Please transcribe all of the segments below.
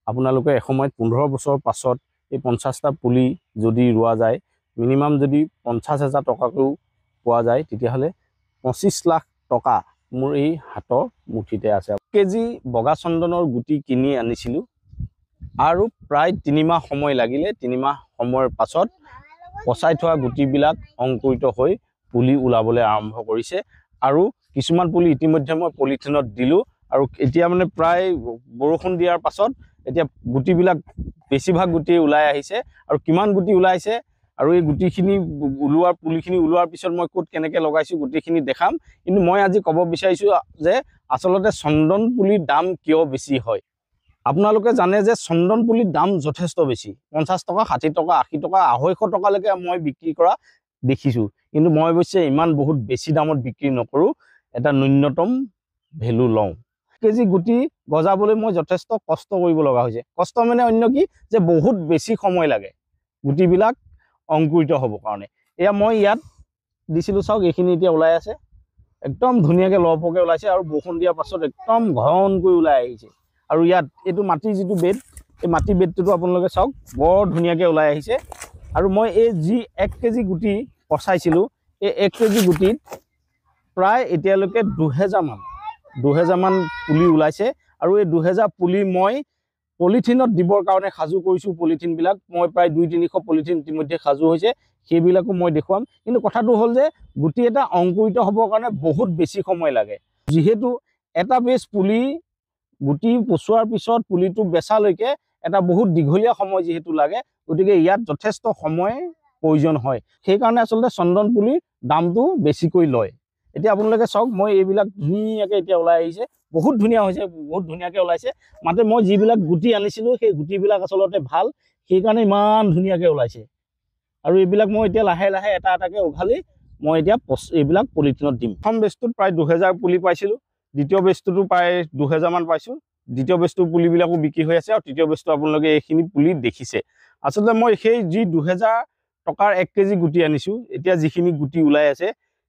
আপোনালোকে এসময়ত 15 বছৰ পাছত এই 50টা পুলি যদি ৰোৱা যায়, মিনিমাম যদি 50,000 টকাকৈও পোৱা যায়, তেতিয়াহ'লে 25 লাখ টকা মোৰ এই হাতৰ মুঠিতে আছে। কেজি বগা চন্দনৰ গুটি কিনি আনিছিলোঁ আৰু প্ৰায় 3 মাহ সময় লাগিলে। 3 মাহ সময়ৰ পাছত পচাই থোৱা গুটিবিলাক অংকুৰিত হৈ পুলি ওলাবলৈ আৰম্ভ কৰিছে আৰু কিছুমান পুলি ইতিমধ্যে মই পলিথিনত দিলোঁ আৰু এতিয়া মানে প্ৰায় বৰষুণ দিয়াৰ পাছত এতিয়া গুটিবিলাক বেছিভাগ গুটি ওলাই আহিছে আৰু কিমান গুটি ওলাইছে আৰু এই গুটিখিনি ওলোৱাৰ পুলিখিনি ওলোৱাৰ পিছত মই ক'ত কেনেকৈ লগাইছোঁ গুটিখিনি দেখাম। কিন্তু মই আজি ক'ব বিচাৰিছোঁ যে আচলতে চন্দন পুলিৰ দাম কিয় বেছি হয়। আপোনালোকে জানে যে চন্দন পুলিৰ দাম যথেষ্ট বেছি, 50 টকা, 60 টকা, 80 টকা, 250 টকালৈকে মই বিক্ৰী কৰা দেখিছোঁ। কিন্তু মই অৱশ্যে ইমান বহুত বেছি দামত বিক্ৰী নকৰোঁ, এটা ন্যূনতম ভেলু লওঁ। কেজি গুটি গজাবলৈ মই যথেষ্ট কষ্ট কৰিব লগা হৈছে। কষ্ট মানে অন্য কি, যে বহুত বেছি সময় লাগে গুটিবিলাক অংকুৰিত হ'বৰ কাৰণে। এয়া মই ইয়াত দিছিলোঁ, চাওক এইখিনি এতিয়া ওলাই আছে, একদম ধুনীয়াকৈ লহপহকৈ ওলাইছে আৰু বৰষুণ দিয়াৰ পাছত একদম ঘনকৈ ওলাই আহিছে। আৰু ইয়াত এইটো মাটিৰ যিটো বেড, এই মাটিৰ বেডটোতো আপোনালোকে চাওক বৰ ধুনীয়াকৈ ওলাই আহিছে। আৰু মই এই যি 1 কেজি গুটি পচাইছিলোঁ, এই 1 কেজি গুটিত প্ৰায় এতিয়ালৈকে 2000 মান পুলি ওলাইছে। আৰু এই 2000 পুলি মই পলিথিনত দিবৰ কাৰণে সাজু কৰিছোঁ। পলিথিনবিলাক মই প্ৰায় 200-300 পলিথিন ইতিমধ্যে সাজু হৈছে, সেইবিলাকো মই দেখুৱাম। কিন্তু কথাটো হ'ল যে গুটি এটা অংকুৰিত হ'বৰ কাৰণে বহুত বেছি সময় লাগে। যিহেতু এটা বেচ পুলি গুটি পচোৱাৰ পিছত পুলিটো বেচালৈকে এটা বহুত দীঘলীয়া সময় যিহেতু লাগে, গতিকে ইয়াত যথেষ্ট সময় প্ৰয়োজন হয়। সেইকাৰণে আচলতে চন্দন পুলিৰ দামটো বেছিকৈ লয়। এতিয়া আপোনালোকে চাওক, মই এইবিলাক ধুনীয়াকৈ এতিয়া ওলাই আহিছে, বহুত ধুনীয়া হৈছে, বহুত ধুনীয়াকৈ ওলাইছে। মাত্ৰ মই যিবিলাক গুটি আনিছিলোঁ সেই গুটিবিলাক আচলতে ভাল, সেইকাৰণে ইমান ধুনীয়াকৈ ওলাইছে। আৰু এইবিলাক মই এতিয়া লাহে লাহে এটা এটাকৈ উঘালি মই এতিয়া এইবিলাক পলিথিনত দিম। প্ৰথম বেচটোত প্ৰায় 2000 পুলি পাইছিলোঁ, দ্বিতীয় বেচটোতো প্ৰায় 2000 মান পাইছোঁ। দ্বিতীয় বেচটোৰ পুলিবিলাকো বিক্ৰী হৈ আছে আৰু তৃতীয় বেচটো আপোনালোকে এইখিনি পুলি দেখিছে। আচলতে মই সেই যি 2000 টকাৰ 1 কেজি গুটি আনিছোঁ, এতিয়া যিখিনি গুটি ওলাই আছে,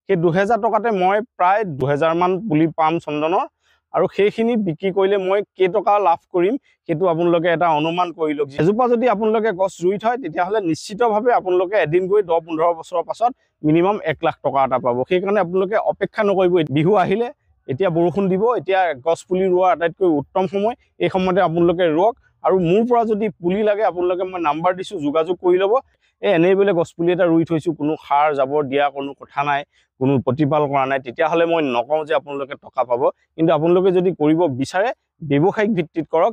সেই 2000 টকাতে মই প্ৰায় 2000 মান পুলি পাম চন্দনৰ। আৰু সেইখিনি বিক্ৰী কৰিলে মই কেইটকা লাভ কৰিম সেইটো আপোনালোকে এটা অনুমান কৰি লওক। এজোপা যদি আপোনালোকে গছ ৰুই থয়, তেতিয়াহ'লে নিশ্চিতভাৱে আপোনালোকে এদিন গৈ 10-15 বছৰৰ পাছত মিনিমাম 1 লাখ টকা এটা পাব। সেইকাৰণে আপোনালোকে অপেক্ষা নকৰিব। বিহু আহিলে, এতিয়া বৰষুণ দিব, এতিয়া গছ পুলি ৰোৱা আটাইতকৈ উত্তম সময়। এই সময়তে আপোনালোকে ৰোৱক। আৰু মোৰ পৰা যদি পুলি লাগে, আপোনালোকে মই নাম্বাৰ দিছোঁ, যোগাযোগ কৰি ল'ব। এনেই বোলে গছ পুলি এটা ৰুই থৈছোঁ, কোনো সাৰ জাবৰ দিয়া কোনো কথা নাই, কোনো প্ৰতিপাল কৰা নাই, তেতিয়াহ'লে মই নকওঁ যে আপোনালোকে টকা পাব। কিন্তু আপোনালোকে যদি কৰিব বিচাৰে, ব্যৱসায়িক ভিত্তিত কৰক,